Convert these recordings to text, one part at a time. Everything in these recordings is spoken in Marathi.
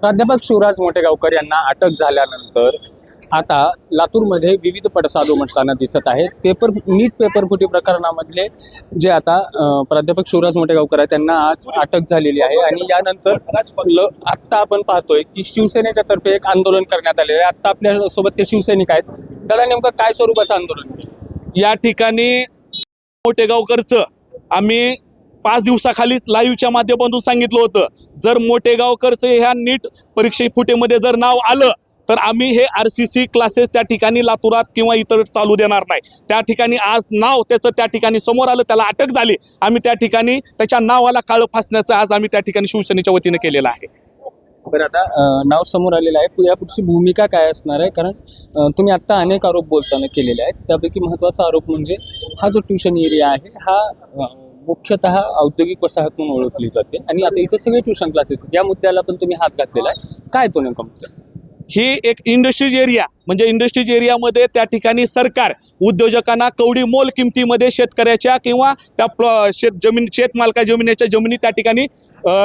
प्राध्यापक शिवराज मोठेगावकर यांना अटक झाल्यानंतर आता लातूरमध्ये विविध पडसाद उमटताना दिसत आहेत। नीट पेपरफुटी प्रकरणामधले जे आता प्राध्यापक शिवराज मोठेगावकर आहेत त्यांना आज अटक झालेली आहे आणि यानंतर आत्ता आपण पाहतोय की शिवसेनेच्या तर्फे एक आंदोलन करण्यात आलेलं आहे। आत्ता आपल्या सोबत ते शिवसैनिक आहेत। त्याला नेमकं काय स्वरूपाचं आंदोलन? या ठिकाणी मोठेगावकरचं आम्ही 5 दिवसाखालीच लाईव्हच्या माध्यमातून सांगितलं होतं, जर मोठेगावकरचं ह्या नीट परीक्षे फुटेमध्ये जर नाव आलं तर आम्ही हे RCC क्लासेस त्या ठिकाणी लातूरात किंवा इतर चालू देणार नाही। त्या ठिकाणी आज नाव त्याचं त्या ठिकाणी समोर आलं, त्याला अटक झाली। आम्ही त्या ठिकाणी त्याच्या नावाला काळं फासण्याचं आज आम्ही त्या ठिकाणी शिवसेनेच्या वतीने केलेलं आहे। बरं, आता नाव समोर आलेलं आहे, यापुढची भूमिका काय असणार आहे? कारण तुम्ही आत्ता अनेक आरोप बोलताना केलेले आहेत, त्यापैकी महत्त्वाचा आरोप म्हणजे हा जो ट्युशन एरिया आहे हा मुख्यतः औद्योगिक वसाहत म्हणून ओळखली जाते आणि आता इथे सगळे ट्युशन क्लासेस या मुद्द्याला पण तुम्ही हात घातलेला आहे। काय तो नेमका मुद्दा? ही एक इंडस्ट्रीज एरिया म्हणजे इंडस्ट्रीज एरियामध्ये त्या ठिकाणी सरकार उद्योजकांना कवडी मोल किमतीमध्ये शेतकऱ्याच्या किंवा त्या शेतमालका जमिनीच्या जमिनी त्या ठिकाणी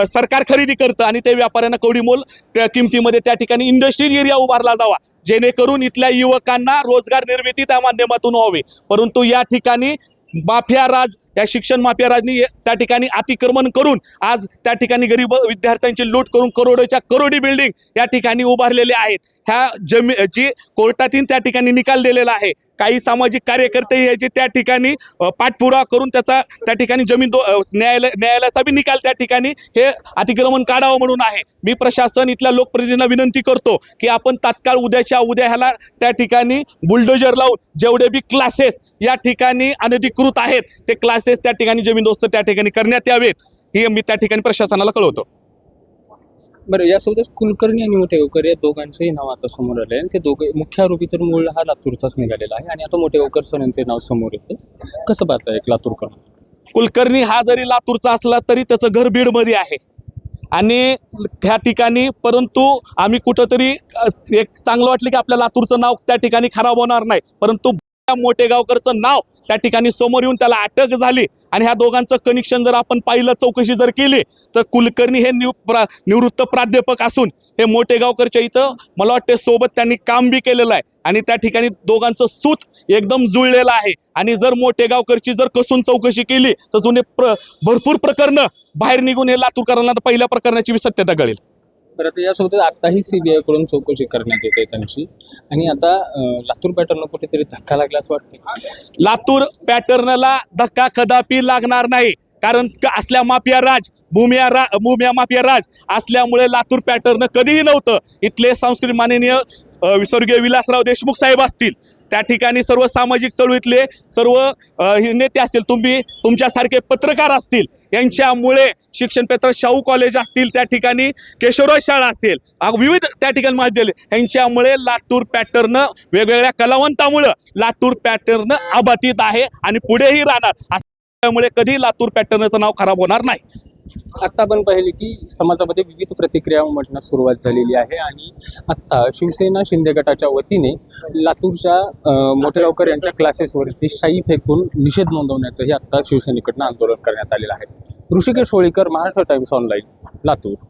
सरकार खरेदी करतं आणि ते व्यापाऱ्यांना कवडी मोल किमतीमध्ये त्या ठिकाणी इंडस्ट्रीज एरिया उभारला जावा, जेणेकरून इथल्या युवकांना रोजगार निर्मिती त्या माध्यमातून व्हावी। परंतु या ठिकाणी माफिया राज, या शिक्षण माफिया राजनी त्या ठिकाणी अतिक्रमण करून आज त्या ठिकाणी गरीब विद्यार्थ्यांची लूट करून करोडोच्या करोडी बिल्डिंग या ठिकाणी उभारलेले आहेत। ह्या जी कोर्टातील त्या ठिकाणी निकाल दिलेला आहे, काही सामाजिक कार्यकर्ते हे जे त्या ठिकाणी पाठपुरावा करून त्याचा त्या ठिकाणी जमीन न्यायालयाचा बी निकाल त्या ठिकाणी हे अतिक्रमण काढावं म्हणून आहे। मी प्रशासन इथल्या लोकप्रतिनिधींना विनंती करतो की आपण तात्काळ उद्याच्या उद्या ह्याला त्या ठिकाणी बुलडोजर लावून जेवढे बी क्लासेस या ठिकाणी अनधिकृत आहेत ते क्लासेस त्या ठिकाणी जमीनदोस्त त्या ठिकाणी करण्यात यावेत, हे मी त्या ठिकाणी प्रशासनाला कळवतो। बरं, यासोबतच कुलकर्णी आणि मोठेगावकर या दोघांचंही नाव आता समोर आले आणि ते दोघे मुख्य आरोपी तर मूळ हा लातूरचाच निघालेला आहे आणि आता मोठेगावकर सर यांचे नाव समोर येतं। कसं पाहता एक लातूरकर? कुलकर्णी हा जरी लातूरचा असला तरी त्याचं घर बीडमध्ये आहे आणि ह्या ठिकाणी परंतु आम्ही कुठंतरी एक चांगलं वाटलं की आपल्या लातूरचं नाव त्या ठिकाणी खराब होणार नाही, परंतु मोठेगावकरचं नाव त्या ठिकाणी समोर येऊन त्याला अटक झाली आणि ह्या दोघांचं कनेक्शन जर आपण पाहिलं, चौकशी जर केली तर कुलकर्णी हे निवृत्त प्राध्यापक असून हे मोठेगावकरच्या इथं मला वाटते सोबत त्यांनी काम बी केलेलं आहे आणि त्या ठिकाणी दोघांचं सूत एकदम जुळलेलं आहे। आणि जर मोठेगावकरची जर कसून चौकशी केली तर जुने भरपूर प्रकरणं बाहेर निघून हे लातूरकरांना पहिल्या प्रकरणाची बी सत्यता कळेल। तर यासोबत आताही CBI कडून चौकशी करण्यात येते त्यांची आणि आता लातूर पॅटर्न कुठेतरी धक्का लागला असं वाटतं? लातूर पॅटर्नला धक्का कदापि लागणार नाही, कारण असल्या माफिया राज भूमिया माफिया राज असल्यामुळे लातूर पॅटर्न कधीही नव्हतं। इथले सांस्कृतिक माननीय स्वर्गीय विलासराव देशमुख साहेब असतील, त्या ठिकाणी सर्व सामाजिक चळवळीतले सर्व नेते असतील, तुमच्यासारखे पत्रकार असतील, यांच्यामुळे शिक्षण क्षेत्रात शाहू कॉलेज असतील, त्या ठिकाणी केशवराव शाळा असेल, विविध त्या ठिकाणी महाविद्यालय, यांच्यामुळे लातूर पॅटर्न वेगवेगळ्या कलावंतामुळे लातूर पॅटर्न अबाधित आहे आणि पुढेही राहणार। त्यामुळे कधी लातूर पॅटर्नचं नाव खराब होणार नाही। आत्ता आपण पाहिले की समाजामध्ये विविध प्रतिक्रिया उमटण्यास सुरुवात झालेली आहे आणि आत्ता शिवसेना शिंदे गटाच्या वतीने लातूरच्या मोठेगावकर यांच्या क्लासेसवरती शाई फेकून निषेध नोंदवण्याचंही आत्ता शिवसेनेकडनं आंदोलन करण्यात आलेलं आहे। Rishikesh Holikar, Maharashtra times online, Latur.